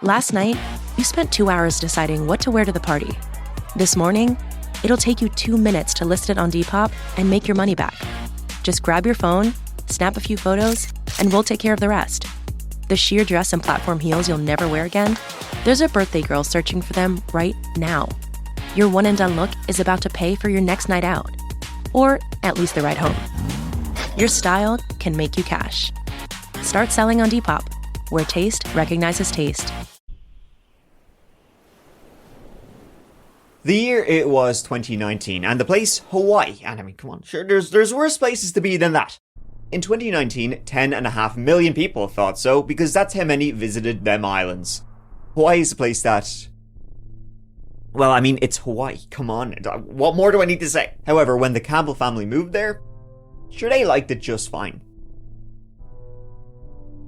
Last night, you spent 2 hours deciding what to wear to the party. This morning, it'll take you 2 minutes to list it on Depop and make your money back. Just grab your phone, snap a few photos, and we'll take care of the rest. The sheer dress and platform heels you'll never wear again? There's a birthday girl searching for them right now. Your one and done look is about to pay for your next night out. Or at least the ride home. Your style can make you cash. Start selling on Depop, where taste recognizes taste. The year it was 2019, and the place, Hawaii. And I mean, come on, sure, there's worse places to be than that. In 2019, 10.5 million people thought so, because that's how many visited them islands. Hawaii is a place that... Well, I mean, it's Hawaii, come on, what more do I need to say? However, when the Campbell family moved there, sure, they liked it just fine.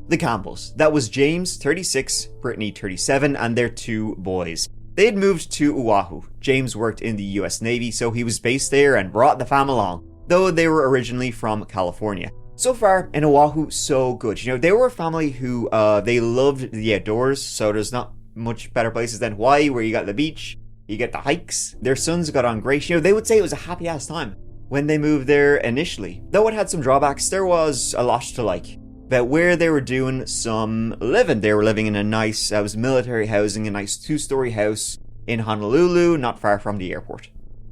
The Campbells, that was James, 36, Brittany, 37, and their 2 boys. They had moved to Oahu. James worked in the US Navy, so he was based there and brought the fam along, though they were originally from California. So far, in Oahu, so good. You know, they were a family who, they loved the outdoors, so there's not much better places than Hawaii, where you got the beach, you get the hikes. Their sons got on great. You know, they would say it was a happy-ass time when they moved there initially. Though it had some drawbacks, there was a lot to like. But where they were doing some living, they were living in a nice, it was military housing, a nice 2-story house in Honolulu, not far from the airport.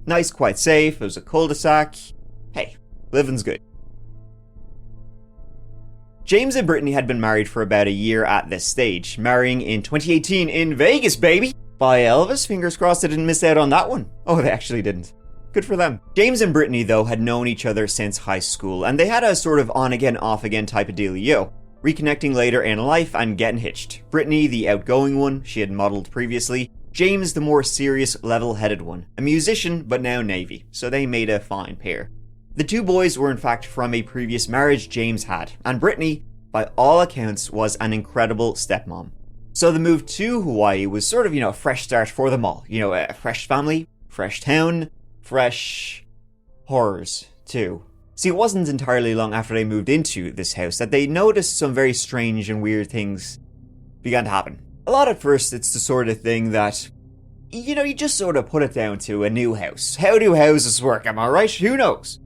Nice, quite safe, it was a cul-de-sac. Hey, living's good. James and Brittany had been married for about a year at this stage, marrying in 2018 in Vegas, baby! By Elvis, fingers crossed they didn't miss out on that one. Oh, they actually didn't. Good for them. James and Brittany, though, had known each other since high school, and they had a sort of on-again, off-again type of dealio, reconnecting later in life and getting hitched. Brittany, the outgoing one, she had modelled previously. James, the more serious, level-headed one. A musician, but now Navy, so they made a fine pair. The 2 boys were in fact from a previous marriage James had, and Brittany, by all accounts, was an incredible stepmom. So the move to Hawaii was sort of, a fresh start for them all. A fresh family, fresh town, fresh horrors, too. See, it wasn't entirely long after they moved into this house that they noticed some very strange and weird things began to happen. A lot at first, it's the sort of thing that, you just sort of put it down to a new house. How do houses work, am I right? Who knows?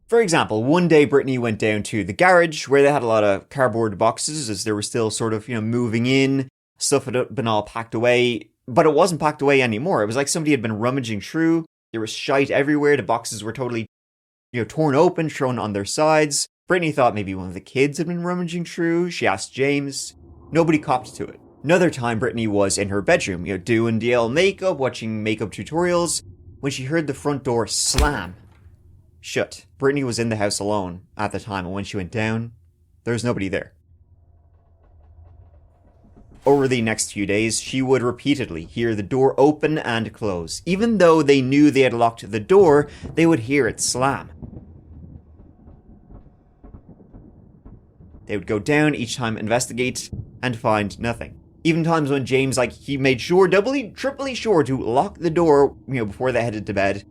For example, one day Brittany went down to the garage where they had a lot of cardboard boxes as they were still sort of, moving in. Stuff had been all packed away. But it wasn't packed away anymore. It was like somebody had been rummaging through. There was shite everywhere. The boxes were totally, torn open, thrown on their sides. Brittany thought maybe one of the kids had been rummaging through. She asked James. Nobody copped to it. Another time, Brittany was in her bedroom, doing DL makeup, watching makeup tutorials, when she heard the front door slam shut. Brittany was in the house alone at the time, and when she went down, there was nobody there. Over the next few days, she would repeatedly hear the door open and close. Even though they knew they had locked the door, they would hear it slam. They would go down each time, investigate, and find nothing. Even times when James, he made sure, doubly, triply sure to lock the door, before they headed to bed.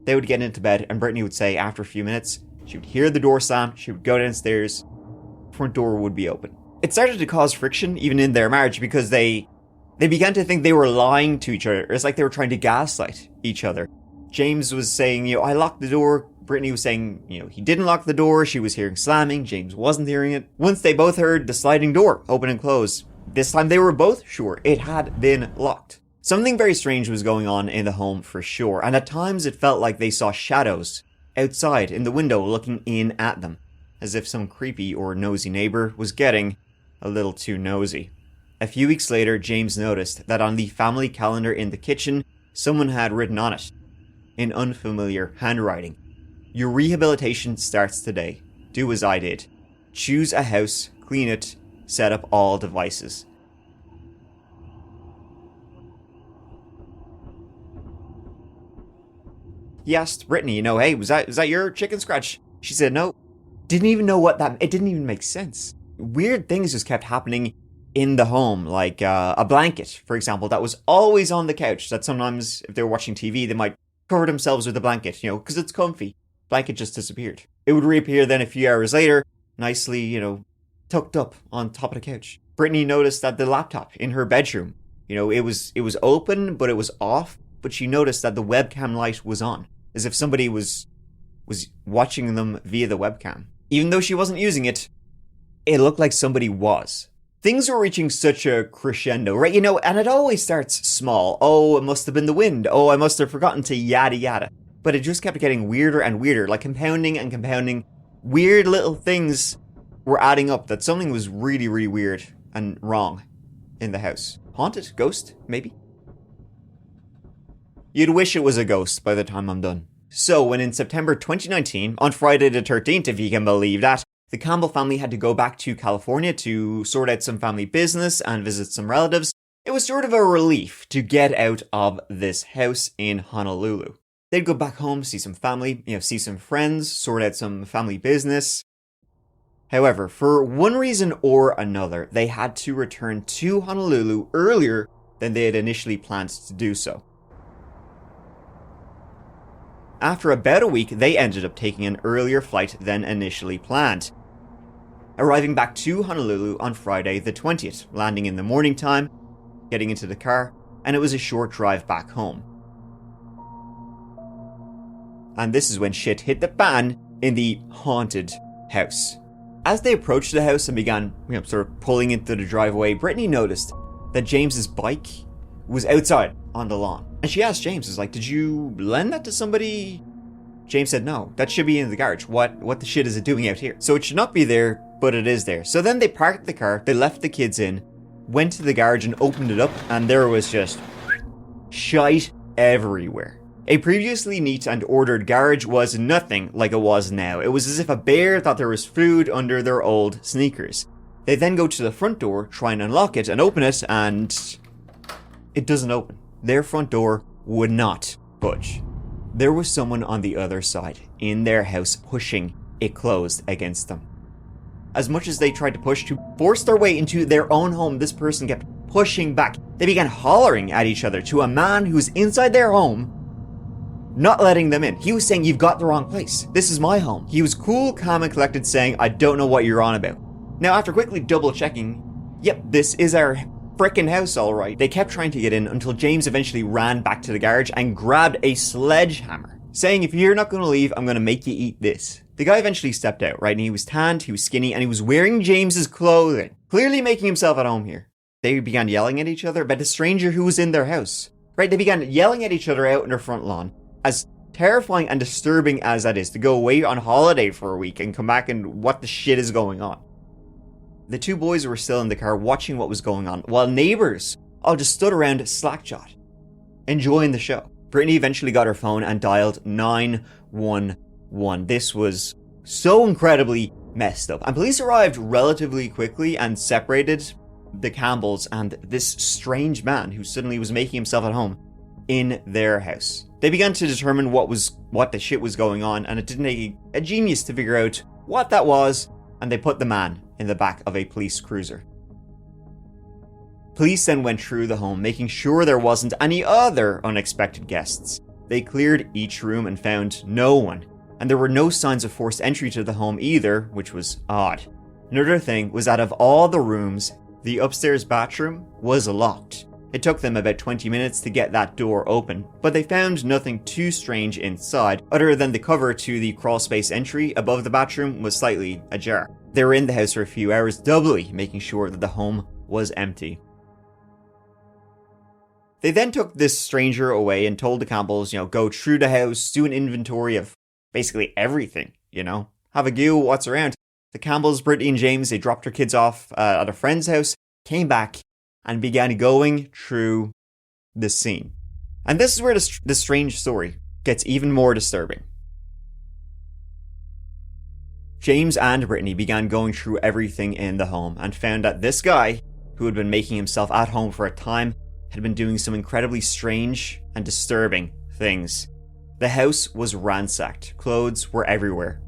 They would get into bed, and Brittany would say after a few minutes, she would hear the door slam, she would go downstairs, front door would be open. It started to cause friction, even in their marriage, because they began to think they were lying to each other. It's like they were trying to gaslight each other. James was saying, I locked the door. Brittany was saying, he didn't lock the door. She was hearing slamming. James wasn't hearing it. Once they both heard the sliding door open and close. This time they were both sure it had been locked. Something very strange was going on in the home for sure, and at times it felt like they saw shadows outside in the window looking in at them, as if some creepy or nosy neighbor was getting a little too nosy. A few weeks later, James noticed that on the family calendar in the kitchen, someone had written on it, in unfamiliar handwriting, "Your rehabilitation starts today. Do as I did. Choose a house, clean it, set up all devices." He asked Brittany, hey, was that your chicken scratch? She said no. Didn't even know it didn't even make sense. Weird things just kept happening in the home, like a blanket, for example, that was always on the couch, that sometimes if they were watching TV, they might cover themselves with a blanket, because it's comfy. Blanket just disappeared. It would reappear then a few hours later, nicely, tucked up on top of the couch. Brittany noticed that the laptop in her bedroom, it was open, but it was off, but she noticed that the webcam light was on, as if somebody was watching them via the webcam. Even though she wasn't using it, it looked like somebody was. Things were reaching such a crescendo, right? And it always starts small. Oh, it must have been the wind. Oh, I must have forgotten to yada yada. But it just kept getting weirder and weirder, like compounding and compounding. Weird little things were adding up that something was really, really weird and wrong in the house. Haunted? Ghost? Maybe? You'd wish it was a ghost by the time I'm done. So, when in September 2019, on Friday the 13th, if you can believe that, the Campbell family had to go back to California to sort out some family business and visit some relatives, it was sort of a relief to get out of this house in Honolulu. They'd go back home, see some family, see some friends, sort out some family business. However, for one reason or another, they had to return to Honolulu earlier than they had initially planned to do so. After about a week, they ended up taking an earlier flight than initially planned, arriving back to Honolulu on Friday the 20th, landing in the morning time, getting into the car, and it was a short drive back home. And this is when shit hit the fan in the haunted house. As they approached the house and began, sort of pulling into the driveway, Brittany noticed that James's bike was outside on the lawn. And she asked James, did you lend that to somebody? James said, no, that should be in the garage. What the shit is it doing out here? So it should not be there, but it is there. So then they parked the car, they left the kids in, went to the garage and opened it up, and there was just shite everywhere. A previously neat and ordered garage was nothing like it was now. It was as if a bear thought there was food under their old sneakers. They then go to the front door, try and unlock it and open it, and it doesn't open. Their front door would not budge. There was someone on the other side, in their house, pushing it closed against them. As much as they tried to push to force their way into their own home, this person kept pushing back. They began hollering at each other to a man who's inside their home, not letting them in. He was saying, you've got the wrong place. This is my home. He was cool, calm, and collected, saying, I don't know what you're on about. Now, after quickly double checking, yep, this is our frickin' house, alright. They kept trying to get in until James eventually ran back to the garage and grabbed a sledgehammer, saying, if you're not going to leave, I'm going to make you eat this. The guy eventually stepped out, right? And he was tanned, he was skinny, and he was wearing James's clothing, clearly making himself at home here. They began yelling at each other about the stranger who was in their house, right? They began yelling at each other out in their front lawn. As terrifying and disturbing as that is, to go away on holiday for a week and come back and what the shit is going on. The two boys were still in the car watching what was going on, while neighbors all just stood around slackjawed, enjoying the show. Brittany eventually got her phone and dialed 911. This was so incredibly messed up. And police arrived relatively quickly and separated the Campbells and this strange man who suddenly was making himself at home in their house. They began to determine what the shit was going on, and it didn't take a genius to figure out what that was, and they put the man in the back of a police cruiser. Police then went through the home, making sure there wasn't any other unexpected guests. They cleared each room and found no one, and there were no signs of forced entry to the home either, which was odd. Another thing was that of all the rooms, the upstairs bathroom was locked. It took them about 20 minutes to get that door open, but they found nothing too strange inside, other than the cover to the crawlspace entry above the bathroom was slightly ajar. They were in the house for a few hours, doubly making sure that the home was empty. They then took this stranger away and told the Campbells, go through the house, do an inventory of basically everything, have a go what's around. The Campbells, Brittany and James, they dropped their kids off at a friend's house, came back, and began going through the scene. And this is where the strange story gets even more disturbing. James and Brittany began going through everything in the home and found that this guy, who had been making himself at home for a time, had been doing some incredibly strange and disturbing things. The house was ransacked. Clothes were everywhere.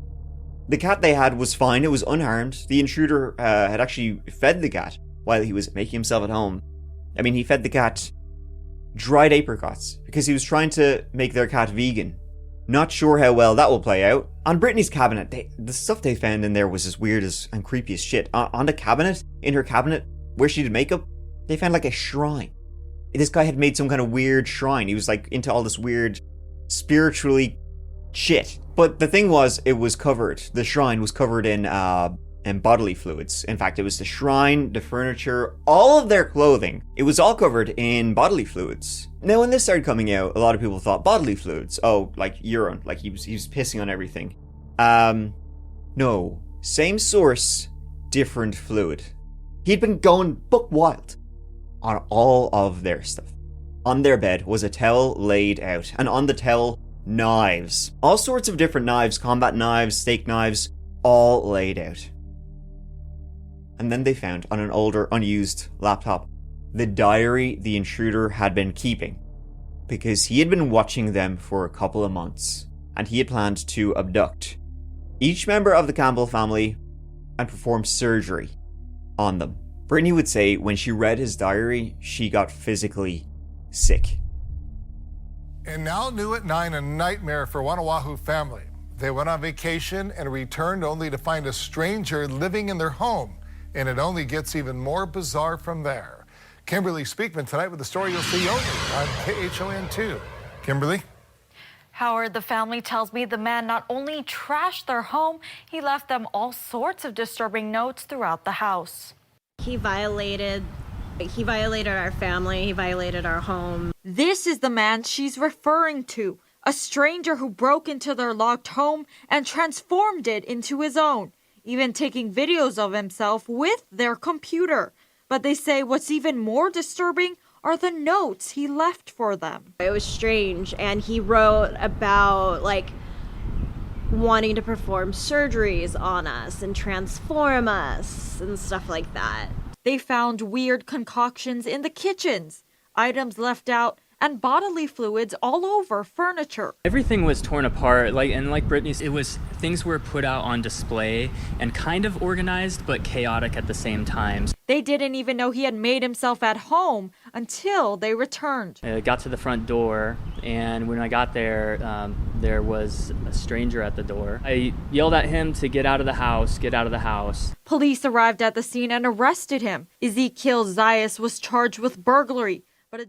The cat they had was fine, it was unharmed. The intruder had actually fed the cat while he was making himself at home. I mean, he fed the cat dried apricots because he was trying to make their cat vegan. Not sure how well that will play out. On Brittany's cabinet, the stuff they found in there was as weird and creepy as shit. On the cabinet, in her cabinet, where she did makeup, they found like a shrine. This guy had made some kind of weird shrine. He was like into all this weird, spiritually shit. But the thing was, it was covered. The shrine was covered in bodily fluids. In fact, it was the shrine, the furniture, all of their clothing. It was all covered in bodily fluids. Now, when this started coming out, a lot of people thought bodily fluids. Oh, like urine. Like he was pissing on everything. No. Same source, different fluid. He'd been going buck wild on all of their stuff. On their bed was a towel laid out, and on the towel, knives. All sorts of different knives, combat knives, steak knives, all laid out. And then they found on an older, unused laptop, the diary the intruder had been keeping, because he had been watching them for a couple of months, and he had planned to abduct each member of the Campbell family and perform surgery on them. Brittany would say when she read his diary, she got physically sick. And now new at 9, a nightmare for one Oahu family. They went on vacation and returned only to find a stranger living in their home. And it only gets even more bizarre from there. Kimberly Speakman tonight with the story you'll see only on KHON2. Kimberly? Howard, the family tells me the man not only trashed their home, he left them all sorts of disturbing notes throughout the house. He violated our family, he violated our home. This is the man she's referring to, a stranger who broke into their locked home and transformed it into his own, even taking videos of himself with their computer. But they say what's even more disturbing are the notes he left for them. It was strange, and he wrote about wanting to perform surgeries on us and transform us and stuff like that. They found weird concoctions in the kitchens, items left out, and bodily fluids all over furniture. Everything was torn apart, like Brittany's, things were put out on display and kind of organized, but chaotic at the same time. They didn't even know he had made himself at home until they returned. I got to the front door, and when I got there, there was a stranger at the door. I yelled at him to get out of the house. Police arrived at the scene and arrested him. Ezequiel Zayas was charged with burglary, but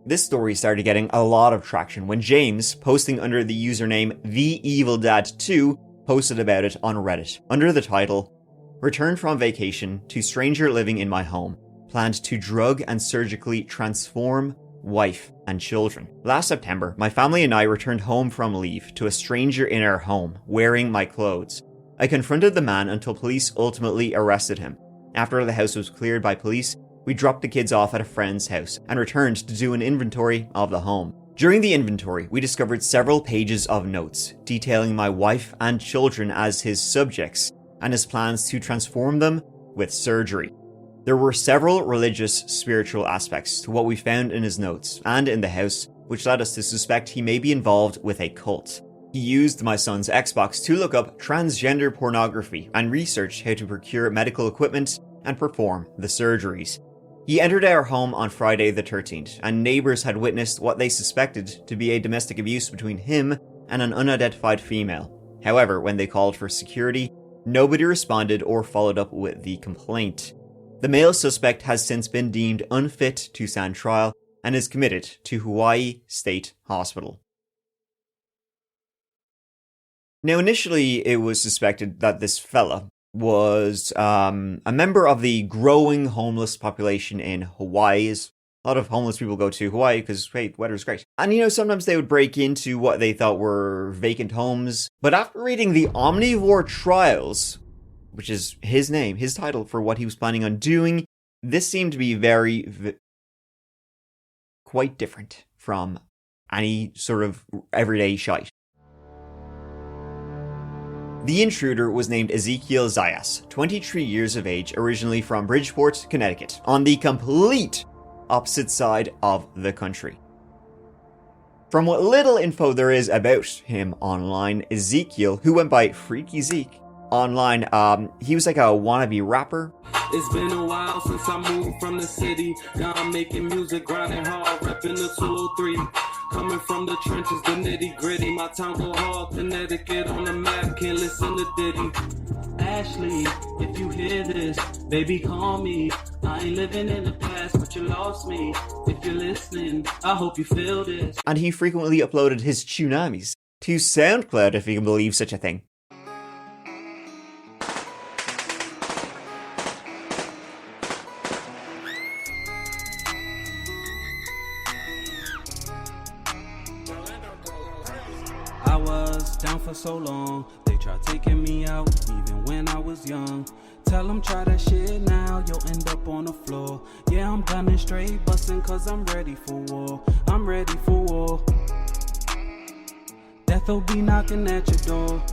This story started getting a lot of traction when James, posting under the username TheEvilDad2, posted about it on Reddit, under the title, "Returned from vacation to stranger living in my home, planned to drug and surgically transform wife and children. Last September, my family and I returned home from leave to a stranger in our home, wearing my clothes. I confronted the man until police ultimately arrested him. After the house was cleared by police, we dropped the kids off at a friend's house and returned to do an inventory of the home. During the inventory, we discovered several pages of notes detailing my wife and children as his subjects and his plans to transform them with surgery. There were several religious, spiritual aspects to what we found in his notes and in the house, which led us to suspect he may be involved with a cult. He used my son's Xbox to look up transgender pornography and research how to procure medical equipment and perform the surgeries. He entered our home on Friday the 13th, and neighbours had witnessed what they suspected to be a domestic abuse between him and an unidentified female. However, when they called for security, nobody responded or followed up with the complaint. The male suspect has since been deemed unfit to stand trial and is committed to Hawaii State Hospital. Now, initially, it was suspected that this fella was a member of the growing homeless population in Hawaii. A lot of homeless people go to Hawaii because, hey, weather's great. And, sometimes they would break into what they thought were vacant homes. But after reading the Omnivore Trials, which is his name, his title for what he was planning on doing, this seemed to be quite different from any sort of everyday shite. The intruder was named Ezequiel Zayas, 23 years of age, originally from Bridgeport, Connecticut, on the complete opposite side of the country. From what little info there is about him online, Ezequiel, who went by Freaky Zeke online, he was like a wannabe rapper. It's been a while since I moved from the city. Now I'm making music, grinding hard, repping the 203. Coming from the trenches, the nitty gritty. My time go hard, Connecticut on the map. Can't listen to Diddy. Ashley, if you hear this, baby, call me. I ain't living in the past, but you lost me. If you're listening, I hope you feel this. And he frequently uploaded his tsunamis to SoundCloud, if you can believe such a thing. I was down for so long, they tried taking me out, even when I was young. Tell them try that shit now, you'll end up on the floor. Yeah, I'm gunning straight, busting cause I'm ready for war. I'm ready for war. Death'll be knocking at your door.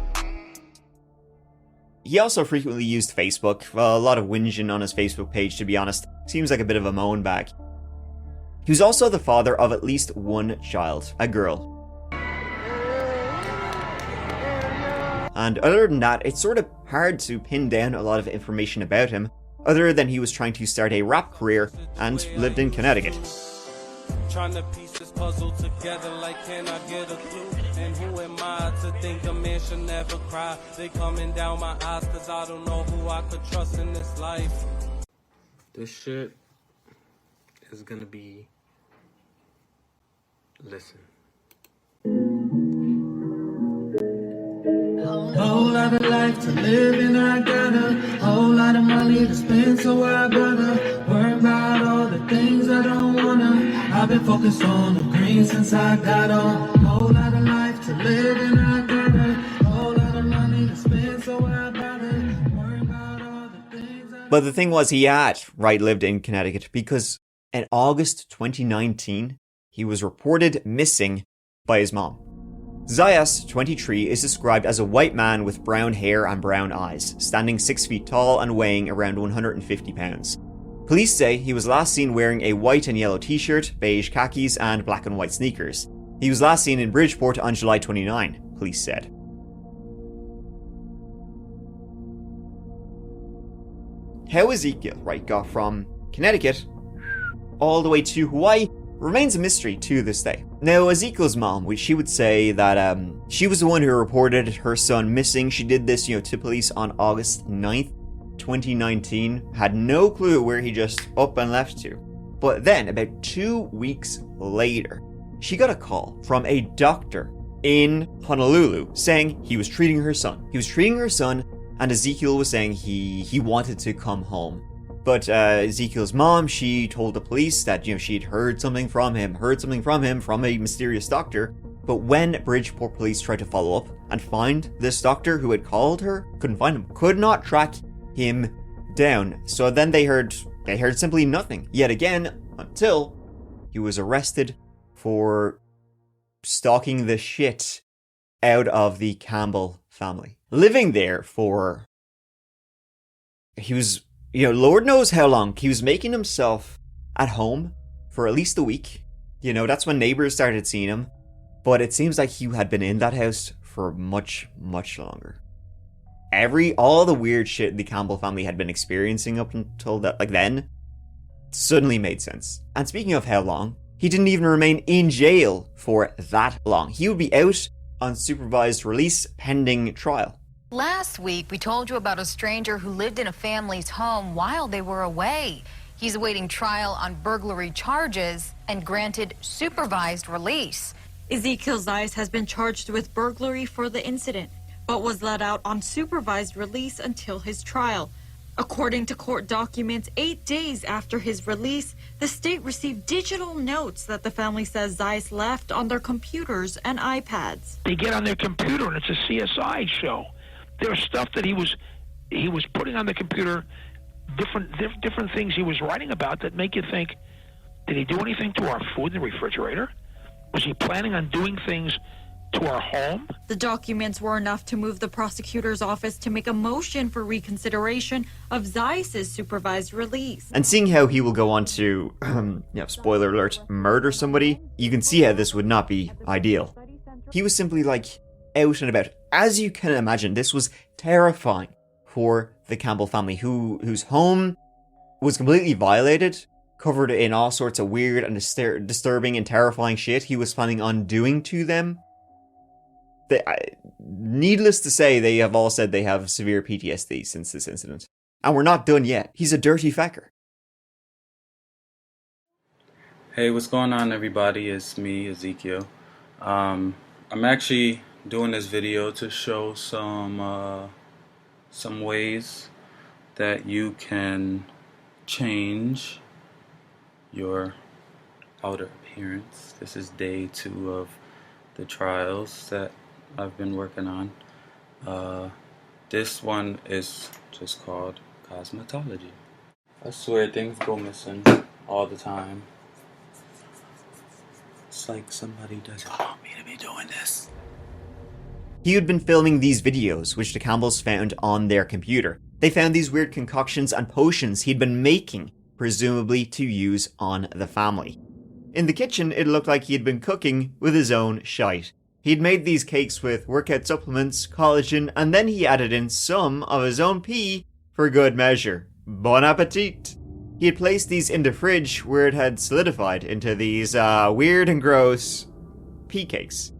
He also frequently used Facebook. Well, a lot of whinging on his Facebook page, to be honest. Seems like a bit of a moan bag. He was also the father of at least one child, a girl. And other than that, it's sort of hard to pin down a lot of information about him, other than he was trying to start a rap career and lived in Connecticut. Trying to piece this puzzle together like, can I get a clue? And who am I to think a man should never cry? They coming down my eyes cause I don't know who I could trust in this life. This shit is gonna be... Listen. Whole lot of life to live and I got a whole lot of money to spend, so I gotta worry about all the things I don't wanna. I've been focused on the green since I got on. Whole lot of life to live and I got a whole lot of money to spend, so I gotta worry about all the things I... But the thing was, he had lived in Connecticut because in August 2019, he was reported missing by his mom. Zayas, 23, is described as a white man with brown hair and brown eyes, standing 6 feet tall and weighing around 150 pounds. Police say he was last seen wearing a white and yellow t-shirt, beige khakis, and black and white sneakers. He was last seen in Bridgeport on July 29, police said. How Ezequiel, got from Connecticut all the way to Hawaii remains a mystery to this day. Now, Ezequiel's mom, she would say that she was the one who reported her son missing. She did this, to police on August 9th, 2019. Had no clue where he just up and left to. But then, about 2 weeks later, she got a call from a doctor in Honolulu saying he was treating her son. He was treating her son, and Ezequiel was saying he wanted to come home. But Ezequiel's mom, she told the police that, she'd heard something from him from a mysterious doctor. But when Bridgeport police tried to follow up and find this doctor who had called her, couldn't find him, could not track him down. So then they heard simply nothing yet again until he was arrested for stalking the shit out of the Campbell family. Living there for... He was... Lord knows how long. He was making himself at home for at least a week. That's when neighbors started seeing him. But it seems like he had been in that house for much, much longer. All the weird shit the Campbell family had been experiencing up until then, suddenly made sense. And speaking of how long, he didn't even remain in jail for that long. He would be out on supervised release pending trial. Last week, we told you about a stranger who lived in a family's home while they were away. He's awaiting trial on burglary charges and granted supervised release. Ezequiel Zayas has been charged with burglary for the incident, but was let out on supervised release until his trial. According to court documents, 8 days after his release, the state received digital notes that the family says Zayas left on their computers and iPads. They get on their computer and it's a CSI show. There's stuff that he was putting on the computer, different things he was writing about that make you think, did he do anything to our food in the refrigerator? Was he planning on doing things to our home? The documents were enough to move the prosecutor's office to make a motion for reconsideration of Zayas' supervised release. And seeing how he will go on to, spoiler alert, murder somebody, you can see how this would not be ideal. He was simply out and about. As you can imagine, this was terrifying for the Campbell family, whose home was completely violated covered in all sorts of weird and disturbing and terrifying shit he was planning on doing to them. Needless to say, they have all said they have severe PTSD since this incident. And we're not done yet. He's a dirty fecker. Hey, what's going on, everybody? It's me, Ezequiel. I'm actually doing this video to show some ways that you can change your outer appearance. This is day 2 of the trials that I've been working on. This one is just called cosmetology. I swear things go missing all the time. It's like somebody doesn't want me to be doing this. He had been filming these videos, which the Campbells found on their computer. They found these weird concoctions and potions he'd been making, presumably to use on the family. In the kitchen, it looked like he had been cooking with his own shite. He'd made these cakes with workout supplements, collagen, and then he added in some of his own pee for good measure. Bon appetit! He had placed these in the fridge where it had solidified into these weird and gross pea cakes.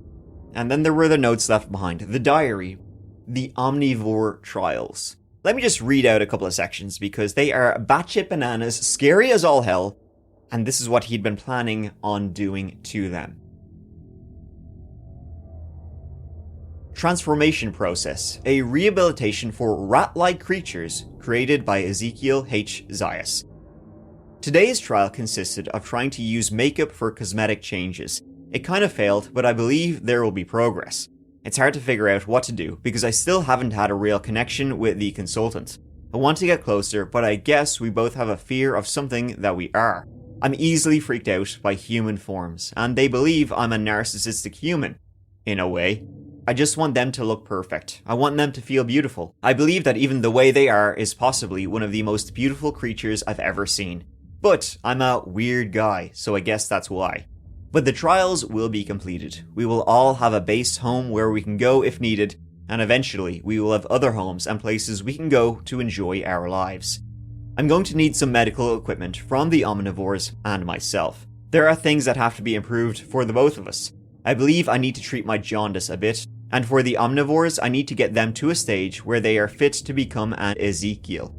And then there were the notes left behind. The diary. The omnivore trials. Let me just read out a couple of sections because they are batshit bananas, scary as all hell, and this is what he'd been planning on doing to them. Transformation process. A rehabilitation for rat-like creatures created by Ezequiel H. Zayas. Today's trial consisted of trying to use makeup for cosmetic changes. It kind of failed, but I believe there will be progress. It's hard to figure out what to do because I still haven't had a real connection with the consultant. I want to get closer, but I guess we both have a fear of something that we are. I'm easily freaked out by human forms, and they believe I'm a narcissistic human. In a way. I just want them to look perfect. I want them to feel beautiful. I believe that even the way they are is possibly one of the most beautiful creatures I've ever seen. But I'm a weird guy, so I guess that's why. But the trials will be completed. We will all have a base home where we can go if needed, and eventually we will have other homes and places we can go to enjoy our lives. I'm going to need some medical equipment from the omnivores and myself. There are things that have to be improved for the both of us. I believe I need to treat my jaundice a bit, and for the omnivores I need to get them to a stage where they are fit to become an Ezequiel.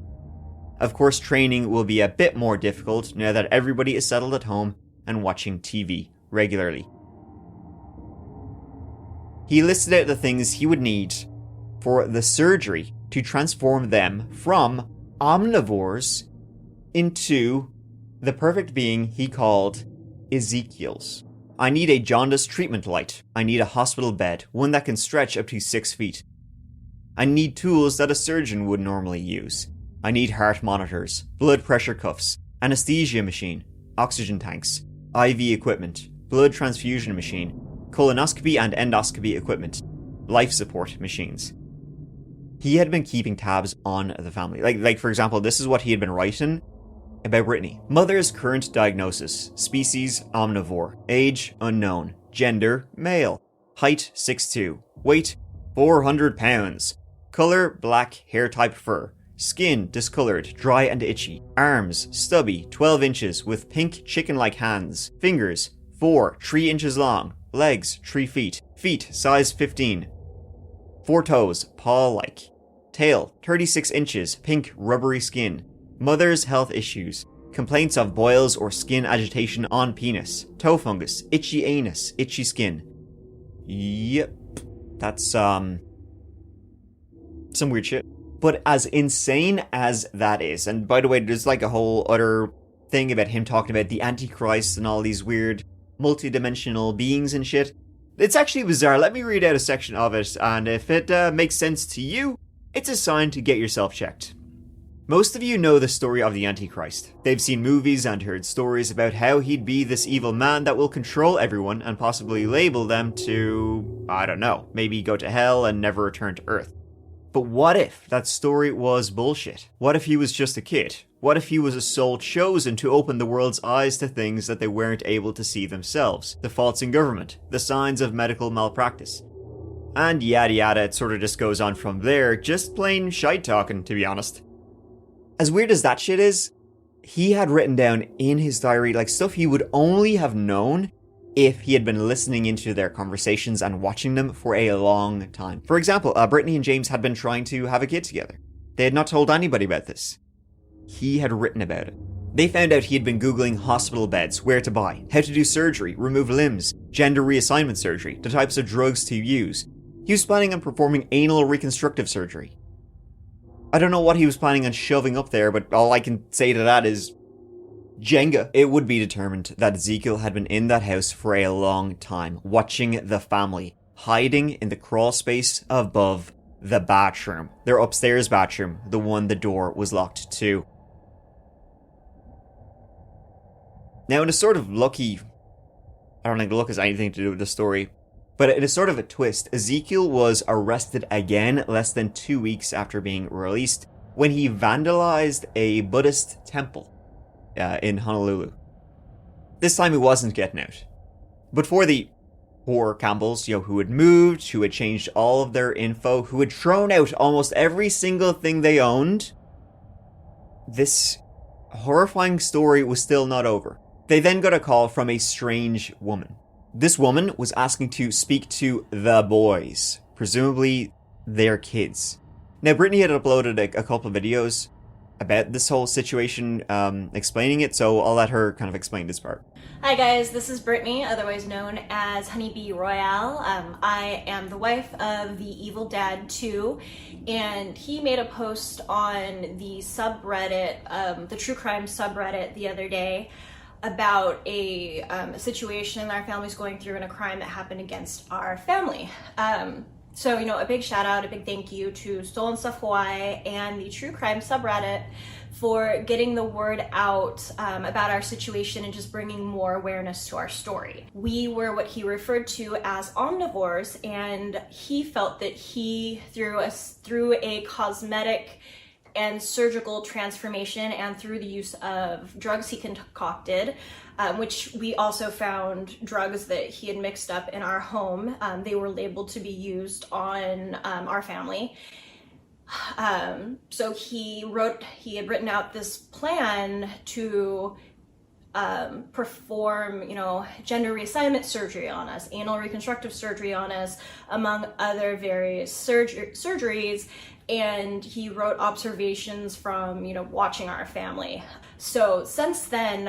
Of course, training will be a bit more difficult now that everybody is settled at home and watching TV regularly. He listed out the things he would need for the surgery to transform them from omnivores into the perfect being he called Ezequiels. I need a jaundice treatment light. I need a hospital bed, one that can stretch up to 6 feet. I need tools that a surgeon would normally use. I need heart monitors, blood pressure cuffs, anesthesia machine, oxygen tanks, IV equipment, blood transfusion machine, colonoscopy and endoscopy equipment, life support machines. He had been keeping tabs on the family. Like for example, this is what he had been writing about Brittany. Mother's current diagnosis: species omnivore, age unknown, gender male, height 6'2", weight 400 pounds, color black, hair type fur, skin discolored, dry and itchy, arms stubby, 12 inches with pink chicken-like hands, fingers 3 inches long, legs 3 feet, feet size 15, 4 toes paw-like, tail 36 inches, pink rubbery skin. Mother's health issues: complaints of boils or skin agitation on penis, toe fungus, itchy anus, itchy skin. Yep, that's some weird shit. But as insane as that is, and by the way, there's like a whole other thing about him talking about the Antichrist and all these weird multi-dimensional beings and shit. It's actually bizarre. Let me read out a section of it, and if it makes sense to you, it's a sign to get yourself checked. Most of you know the story of the Antichrist. They've seen movies and heard stories about how he'd be this evil man that will control everyone and possibly label them to, I don't know, maybe go to hell and never return to Earth. But what if that story was bullshit? What if he was just a kid? What if he was a soul chosen to open the world's eyes to things that they weren't able to see themselves? The faults in government, the signs of medical malpractice. And yada yada, it sort of just goes on from there, just plain shite talking, to be honest. As weird as that shit is, he had written down in his diary, like, stuff he would only have known if he had been listening into their conversations and watching them for a long time. For example, Brittany and James had been trying to have a kid together. They had not told anybody about this. He had written about it. They found out he had been Googling hospital beds, where to buy, how to do surgery, remove limbs, gender reassignment surgery, the types of drugs to use. He was planning on performing anal reconstructive surgery. I don't know what he was planning on shoving up there, but all I can say to that is Jenga. It would be determined that Ezequiel had been in that house for a long time, watching the family, hiding in the crawl space above the bathroom. Their upstairs bathroom, the one the door was locked to. Now, in a sort of lucky, I don't think the luck has anything to do with the story, but in a sort of a twist, Ezequiel was arrested again less than 2 weeks after being released when he vandalized a Buddhist temple in Honolulu. This time he wasn't getting out. But for the poor Campbells, who had moved, who had changed all of their info, who had thrown out almost every single thing they owned, this horrifying story was still not over. They then got a call from a strange woman. This woman was asking to speak to the boys, presumably their kids. Now, Brittany had uploaded a couple of videos about this whole situation, explaining it, so I'll let her kind of explain this part. Hi guys, this is Brittany, otherwise known as Honeybee Royale. I am the wife of the Evil Dad 2, and he made a post on the subreddit, the true crime subreddit the other day, about a situation our family's going through and a crime that happened against our family. So, a big shout out, a big thank you to Stolen Stuff Hawaii and the True Crime subreddit for getting the word out about our situation and just bringing more awareness to our story. We were what he referred to as omnivores, and he felt that he, through a cosmetic and surgical transformation and through the use of drugs he concocted, which we also found drugs that he had mixed up in our home. They were labeled to be used on our family. So he had written out this plan to perform, gender reassignment surgery on us, anal reconstructive surgery on us, among other various surgeries. And he wrote observations from, watching our family. So since then,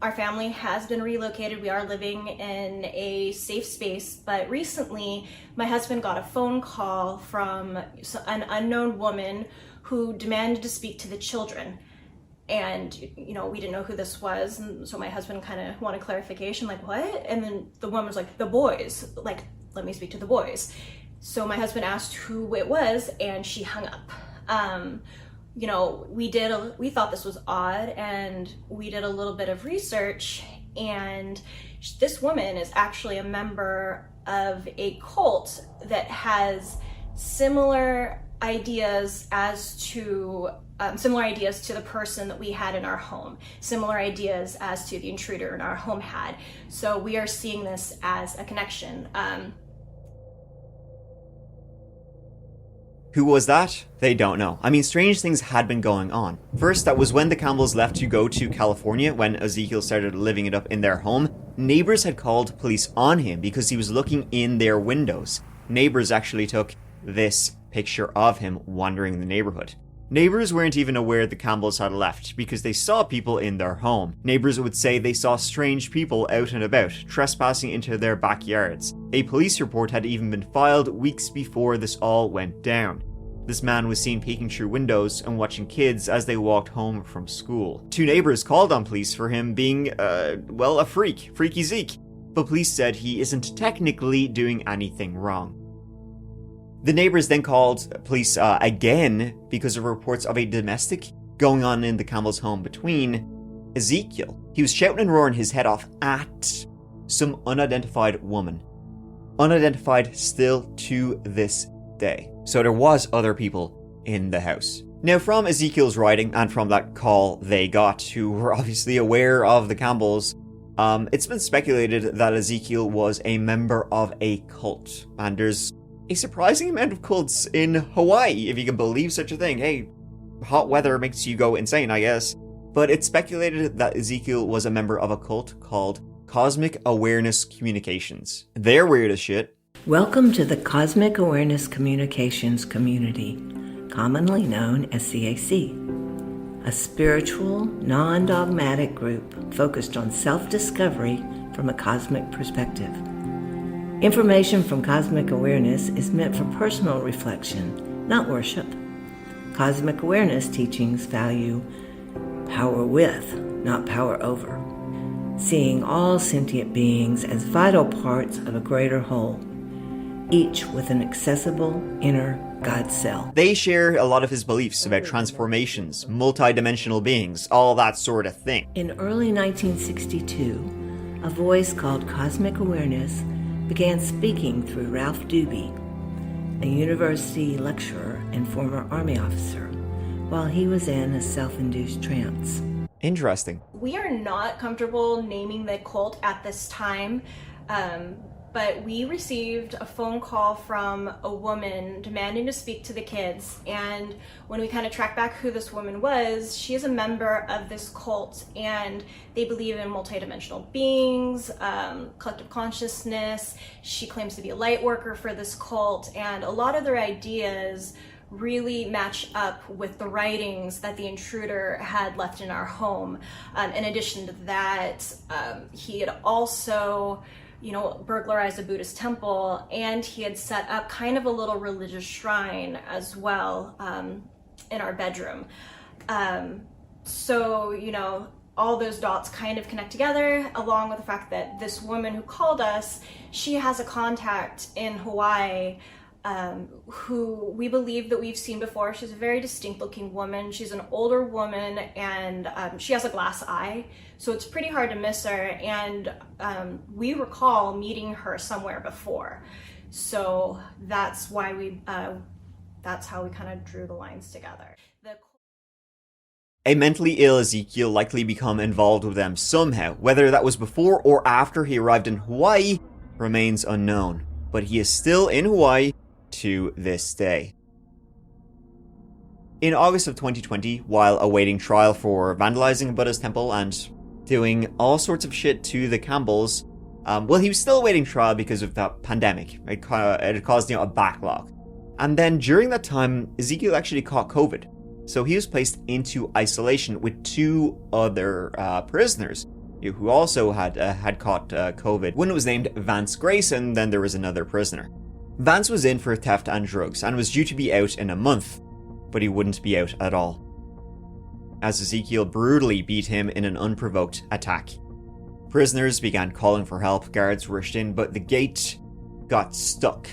our family has been relocated. We are living in a safe space, but recently my husband got a phone call from an unknown woman who demanded to speak to the children. And, we didn't know who this was. And so my husband kind of wanted clarification, like, what? And then the woman was like, the boys, like, let me speak to the boys. So my husband asked who it was, and she hung up. We thought this was odd, and we did a little bit of research, and this woman is actually a member of a cult that has similar ideas to the person that we had in our home, similar ideas as to the intruder in our home had. So we are seeing this as a connection. Who was that? They don't know. I mean, strange things had been going on. First, that was when the Campbells left to go to California, when Ezequiel started living it up in their home. Neighbors had called police on him because he was looking in their windows. Neighbors actually took this picture of him wandering the neighborhood. Neighbors weren't even aware the Campbells had left because they saw people in their home. Neighbors would say they saw strange people out and about, trespassing into their backyards. A police report had even been filed weeks before this all went down. This man was seen peeking through windows and watching kids as they walked home from school. 2 neighbors called on police for him being, a freaky Zeke. But police said he isn't technically doing anything wrong. The neighbors then called police again because of reports of a domestic going on in the Campbell's home between Ezequiel. He was shouting and roaring his head off at some unidentified woman. Unidentified still to this day. So there was other people in the house. Now, from Ezequiel's writing and from that call they got, who were obviously aware of the Campbells, it's been speculated that Ezequiel was a member of a cult. And there's a surprising amount of cults in Hawaii, if you can believe such a thing. Hey, hot weather makes you go insane, I guess. but it's speculated that Ezequiel was a member of a cult called Cosmic Awareness Communications. They're weird as shit. Welcome to the Cosmic Awareness Communications community, commonly known as CAC, a spiritual, non-dogmatic group focused on self-discovery from a cosmic perspective. Information from Cosmic Awareness is meant for personal reflection, not worship. Cosmic Awareness teachings value power with, not power over, seeing all sentient beings as vital parts of a greater whole, each with an accessible inner God cell. They share a lot of his beliefs about transformations, multi-dimensional beings, all that sort of thing. In early 1962, a voice called Cosmic Awareness began speaking through Ralph Doobie, a university lecturer and former Army officer, while he was in a self-induced trance. Interesting. We are not comfortable naming the cult at this time, but we received a phone call from a woman demanding to speak to the kids, and when we kind of tracked back who this woman was, she is a member of this cult, and they believe in multidimensional beings, collective consciousness. She claims to be a light worker for this cult, and a lot of their ideas really match up with the writings that the intruder had left in our home. In addition to that, he had also burglarized a Buddhist temple, and he had set up kind of a little religious shrine as well in our bedroom. So, all those dots kind of connect together, along with the fact that this woman who called us, she has a contact in Hawaii who we believe that we've seen before. She's a very distinct looking woman. She's an older woman, and she has a glass eye, so it's pretty hard to miss her, and we recall meeting her somewhere before. So that's why that's how we kind of drew the lines together. A mentally ill Ezequiel likely become involved with them somehow. Whether that was before or after he arrived in Hawaii remains unknown, but he is still in Hawaii to this day. In August of 2020, while awaiting trial for vandalizing a Buddhist temple and doing all sorts of shit to the Campbells, he was still awaiting trial because of that pandemic. It had caused a backlog. And then during that time, Ezequiel actually caught COVID. So he was placed into isolation with two other prisoners who also had caught COVID. One was named Vance Grace, and then there was another prisoner. Vance was in for theft and drugs and was due to be out in a month, but he wouldn't be out at all, as Ezequiel brutally beat him in an unprovoked attack. Prisoners began calling for help, guards rushed in, but the gate got stuck.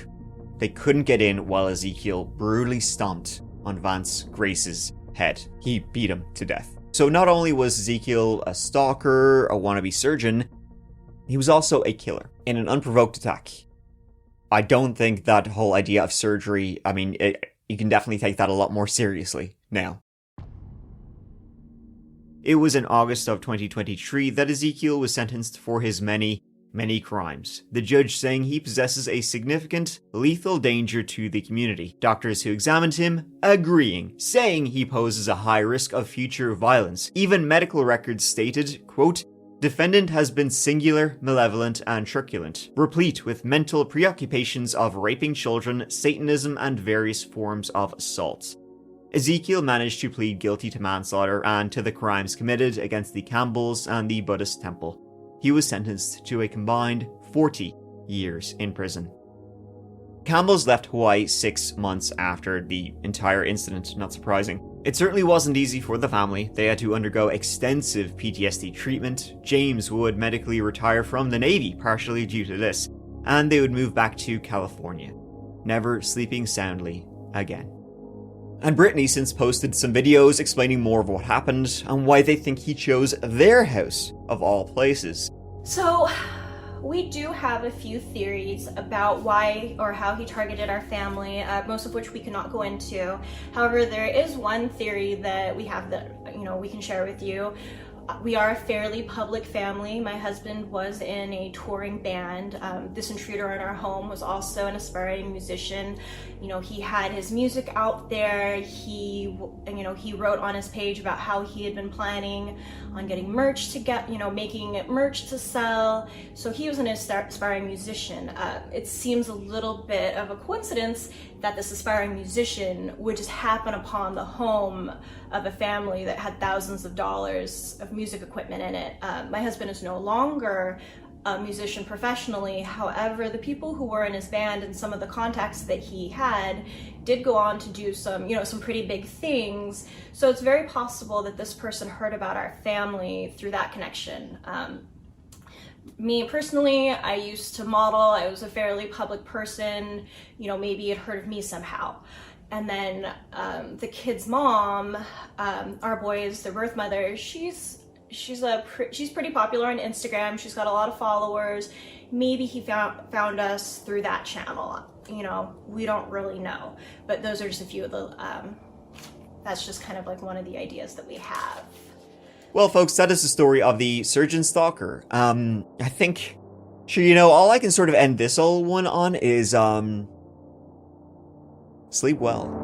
They couldn't get in while Ezequiel brutally stomped on Vance Grace's head. He beat him to death. So not only was Ezequiel a stalker, a wannabe surgeon, he was also a killer in an unprovoked attack. I don't think that whole idea of surgery, you can definitely take that a lot more seriously now. It was in August of 2023 that Ezequiel was sentenced for his many crimes, the judge saying he possesses a significant lethal danger to the community. Doctors who examined him agreeing, saying he poses a high risk of future violence. Even medical records stated, quote, "Defendant has been singular, malevolent, and truculent, replete with mental preoccupations of raping children, Satanism, and various forms of assault." Ezequiel managed to plead guilty to manslaughter and to the crimes committed against the Campbells and the Buddhist temple. He was sentenced to a combined 40 years in prison. Campbells left Hawaii 6 months after the entire incident, not surprising. It certainly wasn't easy for the family. They had to undergo extensive PTSD treatment. James would medically retire from the Navy, partially due to this, and they would move back to California, never sleeping soundly again. And Brittany since posted some videos explaining more of what happened and why they think he chose their house, of all places. So, we do have a few theories about why or how he targeted our family, most of which we cannot go into. However, there is one theory that we have that we can share with you. We are a fairly public family. My husband was in a touring band. This intruder in our home was also an aspiring musician. You know, he had his music out there. He wrote on his page about how he had been planning on getting merch to get, making merch to sell. So he was an aspiring musician. It seems a little bit of a coincidence that this aspiring musician would just happen upon the home of a family that had thousands of dollars of music equipment in it. My husband is no longer a musician professionally. However, the people who were in his band and some of the contacts that he had did go on to do some pretty big things. So it's very possible that this person heard about our family through that connection. Me personally, I used to model. I was a fairly public person. Maybe it heard of me somehow. And then the kid's mom, our boys, their birth mother, she's pretty popular on Instagram. She's got a lot of followers. Maybe he found us through that channel. We don't really know. But those are just a few of the. That's just kind of like one of the ideas that we have. Well, folks, that is the story of the surgeon stalker. I think, all I can sort of end this whole one on is, sleep well.